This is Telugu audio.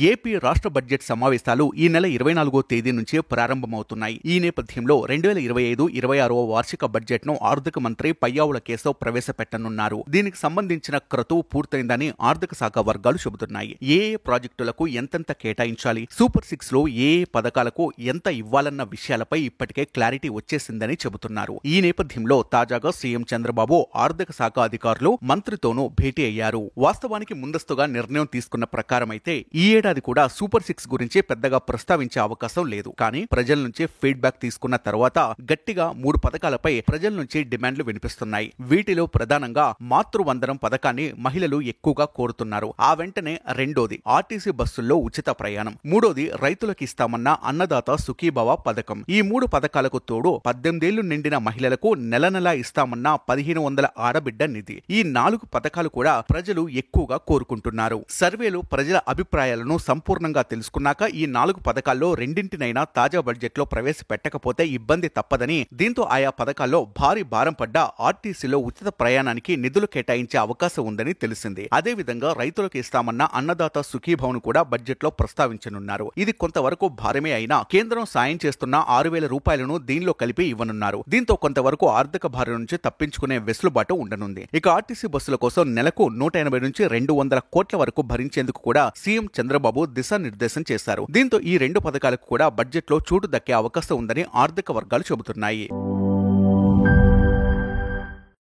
ఏపీ రాష్ట్ర బడ్జెట్ సమావేశాలు ఈ నెల 24వ తేదీ నుంచి ప్రారంభమవుతున్నాయి. ఈ నేపథ్యంలో 2025-26వ వార్షిక బడ్జెట్ను ఆర్థిక మంత్రి పయ్యావుల కేశవ్ ప్రవేశపెట్టనున్నారు. దీనికి సంబంధించిన క్రతువు పూర్తయిందని ఆర్థిక శాఖ వర్గాలు చెబుతున్నాయి. ఏ ప్రాజెక్టులకు ఎంతెంత కేటాయించాలి, సూపర్ 6 లో ఏ పథకాలకు ఎంత ఇవ్వాలన్న విషయాలపై ఇప్పటికే క్లారిటీ వచ్చేసిందని చెబుతున్నారు. ఈ నేపథ్యంలో తాజాగా సీఎం చంద్రబాబు ఆర్థిక శాఖ అధికారులు మంత్రితోనూ భేటీ అయ్యారు. వాస్తవానికి ముందస్తుగా నిర్ణయం తీసుకున్న ప్రకారమైతే ఈ ఏడాది కూడా సూపర్ 6 గురించి పెద్దగా ప్రస్తావించే అవకాశం లేదు. కానీ ప్రజల నుంచి ఫీడ్బ్యాక్ తీసుకున్న తర్వాత గట్టిగా 3 పథకాలపై ప్రజల నుంచి డిమాండ్లు వినిపిస్తున్నాయి. వీటిలో ప్రధానంగా మాతృవందనం పథకాన్ని మహిళలు ఎక్కువగా కోరుతున్నారు. ఆ వెంటనే రెండోది ఆర్టీసీ బస్సుల్లో ఉచిత ప్రయాణం, మూడోది రైతులకు ఇస్తామన్న అన్నదాత సుఖీభవ పథకం. ఈ 3 పథకాలకు తోడు 18 ఏళ్లు నిండిన మహిళలకు నెల నెలా ఇస్తామన్న 1500 ఆడబిడ్డ నిధి. ఈ 4 పథకాలు కూడా ప్రజలు ఎక్కువగా కోరుకుంటున్నారు. సర్వేలు ప్రజల అభిప్రాయాలను సంపూర్ణంగా తెలుసుకున్నాక ఈ 4 పథకాల్లో రెండింటినైనా తాజా బడ్జెట్లో ప్రవేశపెట్టకపోతే ఇబ్బంది తప్పదని, దీంతో ఆయా పథకాల్లో భారీ భారం పడ్డ ఆర్టీసీలో ఉచిత ప్రయాణానికి నిధులు కేటాయించే అవకాశం ఉందని తెలిసింది. అదేవిధంగా రైతులకు ఇస్తామన్న అన్నదాత సుఖీభవన్ కూడా బడ్జెట్లో ప్రస్తావించనున్నారు. ఇది కొంతవరకు భారమే అయినా కేంద్రం సాయం చేస్తున్న 6,000 రూపాయలను దీనిలో కలిపి ఇవ్వనున్నారు. దీంతో కొంతవరకు ఆర్థిక భారం నుంచి తప్పించుకునే వెసులుబాటు ఉండనుంది. ఇక ఆర్టీసీ బస్సుల కోసం నెలకు 180 నుంచి 200 కోట్ల వరకు భరించేందుకు కూడా సీఎం చంద్రబాబు దిశానిర్దేశం చేశారు. దీంతో ఈ 2 పథకాలకు కూడా బడ్జెట్లో చోటు దక్కే అవకాశం ఉందని ఆర్థిక వర్గాలు చెబుతున్నాయి.